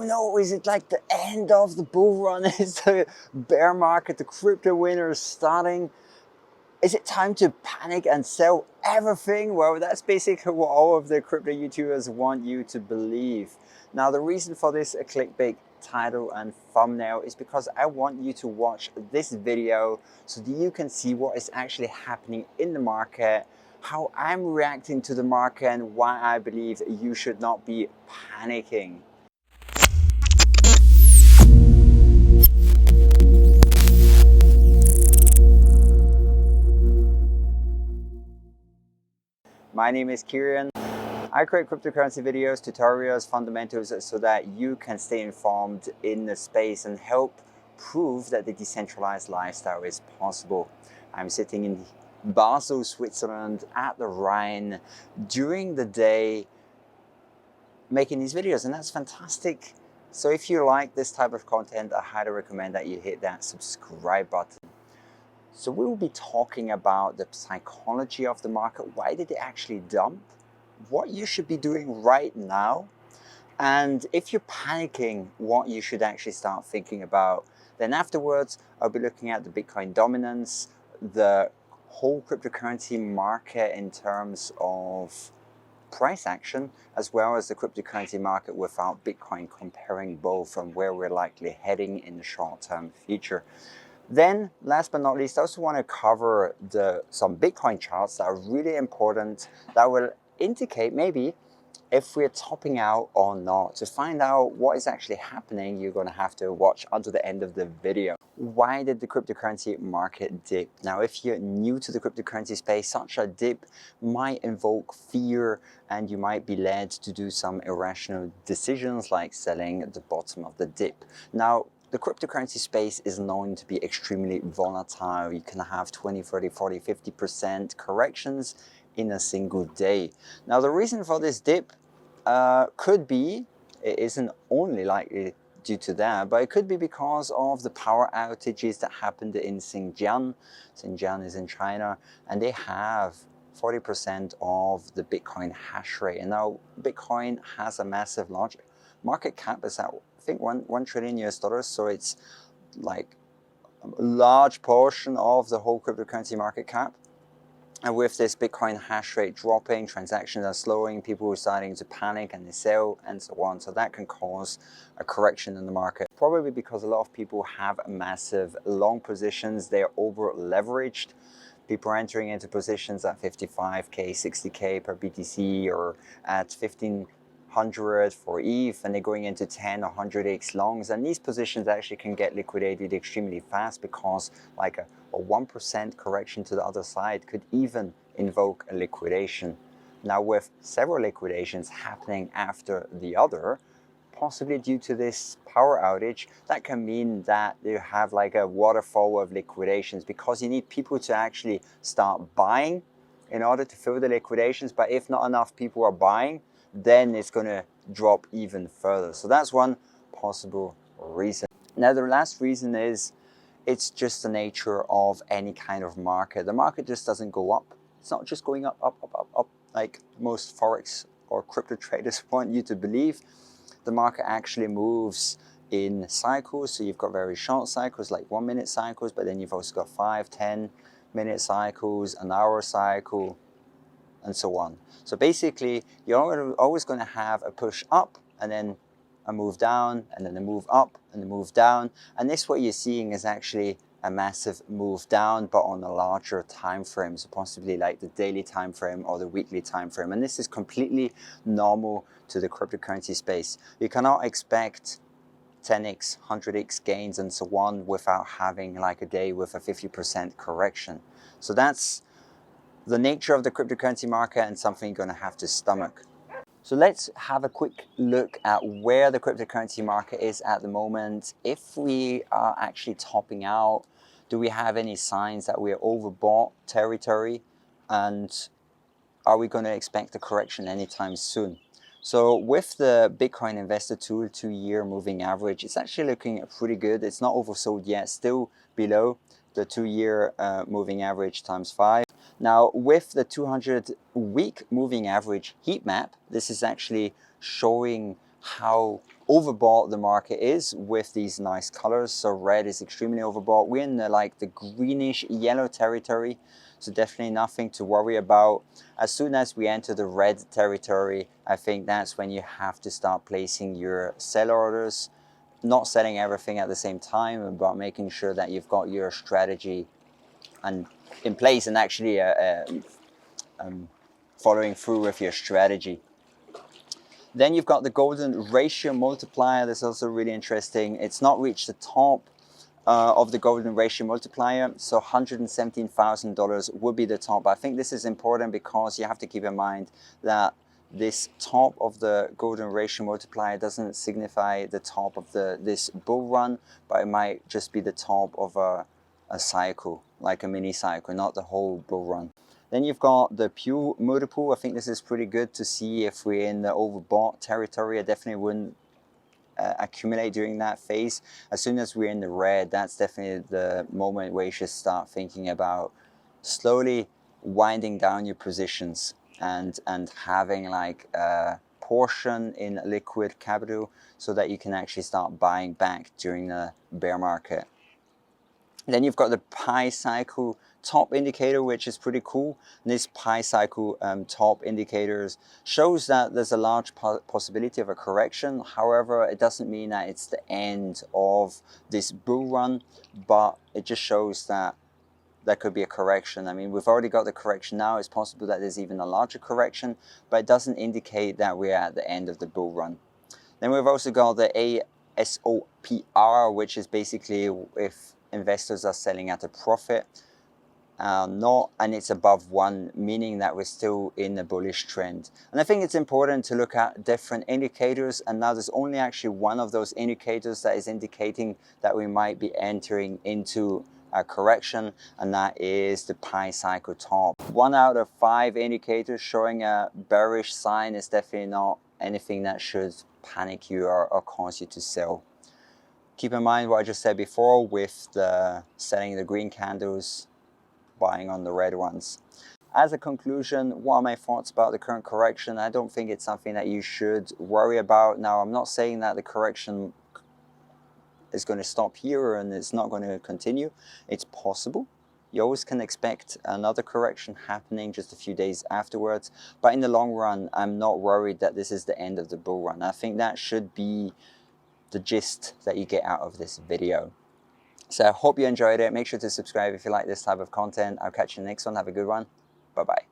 oh no, is it like the end of the bull run? Is the bear market, the crypto winter starting? Is it time to panic and sell everything? Well, that's basically what all of the crypto YouTubers want you to believe. Now, the reason for this clickbait title and thumbnail is because I want you to watch this video so that you can see what is actually happening in the market, how I'm reacting to the market, and why I believe you should not be panicking. My name is Kierin. I create cryptocurrency videos, tutorials, fundamentals so that you can stay informed in the space and help prove that the decentralized lifestyle is possible. I'm sitting in Basel, Switzerland at the Rhine during the day making these videos, and that's fantastic. So if you like this type of content, I highly recommend that you hit that subscribe button. So we will be talking about the psychology of the market. Why did it actually dump? What you should be doing right now. And if you're panicking, what you should actually start thinking about. Then afterwards, I'll be looking at the Bitcoin dominance, the whole cryptocurrency market in terms of price action, as well as the cryptocurrency market without Bitcoin, comparing both and where we're likely heading in the short-term future. Then, last but not least, I also want to cover some Bitcoin charts that are really important that will indicate maybe if we're topping out or not. To find out what is actually happening, you're going to have to watch until the end of the video. Why did the cryptocurrency market dip? Now, if you're new to the cryptocurrency space, such a dip might invoke fear and you might be led to do some irrational decisions like selling at the bottom of the dip. Now, the cryptocurrency space is known to be extremely volatile. You can have 20, 30, 40, 50% corrections in a single day. Now, the reason for this dip could be, it isn't only likely due to that, but it could be because of the power outages that happened in Xinjiang. Xinjiang is in China, and they have 40% of the Bitcoin hash rate. And now Bitcoin has a massive large market cap. Is at, I think, $1 trillion US, so it's like a large portion of the whole cryptocurrency market cap. And with this Bitcoin hash rate dropping, transactions are slowing, people are starting to panic and they sell and so on. So that can cause a correction in the market. Probably because a lot of people have massive long positions, they're over leveraged. People are entering into positions at 55K, 60K per BTC or at 1500 for ETH, and they're going into 10 or 100x longs, and these positions actually can get liquidated extremely fast because like a 1% correction to the other side could even invoke a liquidation. Now, with several liquidations happening after the other, possibly due to this power outage, that can mean that you have like a waterfall of liquidations because you need people to actually start buying in order to fill the liquidations. But if not enough people are buying, then it's going to drop even further. So that's one possible reason. Now, the last reason is it's just the nature of any kind of market. The market just doesn't go up. It's not just going up, up, up, up, up, like most Forex or crypto traders want you to believe. The market actually moves in cycles. So you've got very short cycles, like 1 minute cycles, but then you've also got 5, 10 minute cycles, an hour cycle, and so on. So basically, you're always going to have a push up and then a move down and then a move up and a move down. And this, what you're seeing is actually a massive move down, but on a larger time frame, so possibly like the daily time frame or the weekly time frame. And this is completely normal to the cryptocurrency space. You cannot expect 10x, 100x gains and so on without having like a day with a 50% correction. So that's the nature of the cryptocurrency market and something you're going to have to stomach. So let's have a quick look at where the cryptocurrency market is at the moment. If we are actually topping out, do we have any signs that we're overbought territory? And are we going to expect a correction anytime soon? So with the Bitcoin Investor Tool 2-year moving average, it's actually looking pretty good. It's not oversold yet, still below the 2-year moving average times 5. Now, with the 200-week moving average heat map, this is actually showing how overbought the market is with these nice colors. So red is extremely overbought. We're in the greenish yellow territory, so definitely nothing to worry about. As soon as we enter the red territory, I think that's when you have to start placing your sell orders, not selling everything at the same time, but making sure that you've got your strategy and in place and actually following through with your strategy. Then you've got the golden ratio multiplier. That's also really interesting. It's not reached the top of the golden ratio multiplier, so $117,000 would be the top. I think this is important because you have to keep in mind that this top of the golden ratio multiplier doesn't signify the top of this bull run, but it might just be the top of a cycle, like a mini cycle, not the whole bull run. Then you've got the Puell Multiple. I think this is pretty good to see if we're in the overbought territory. I definitely wouldn't accumulate during that phase. As soon as we're in the red, that's definitely the moment where you should start thinking about slowly winding down your positions and having like a portion in liquid capital so that you can actually start buying back during the bear market. Then you've got the pi cycle top indicator, which is pretty cool. And this pi cycle top indicators shows that there's a large possibility of a correction. However, it doesn't mean that it's the end of this bull run, but it just shows that there could be a correction. I mean, we've already got the correction now. It's possible that there's even a larger correction, but it doesn't indicate that we're at the end of the bull run. Then we've also got the ASOPR, which is basically if investors are selling at a profit, and it's above 1, meaning that we're still in a bullish trend. And I think it's important to look at different indicators, and now there's only actually one of those indicators that is indicating that we might be entering into a correction, and that is the pi cycle top. 1 out of 5 indicators showing a bearish sign is definitely not anything that should panic you or cause you to sell. Keep in mind what I just said before with the selling the green candles, buying on the red ones. As a conclusion, what are my thoughts about the current correction? I don't think it's something that you should worry about. Now, I'm not saying that the correction is going to stop here and it's not going to continue. It's possible. You always can expect another correction happening just a few days afterwards. But in the long run, I'm not worried that this is the end of the bull run. I think that should be the gist that you get out of this video. So I hope you enjoyed it. Make sure to subscribe if you like this type of content. I'll catch you in the next one. Have a good one. Bye-bye.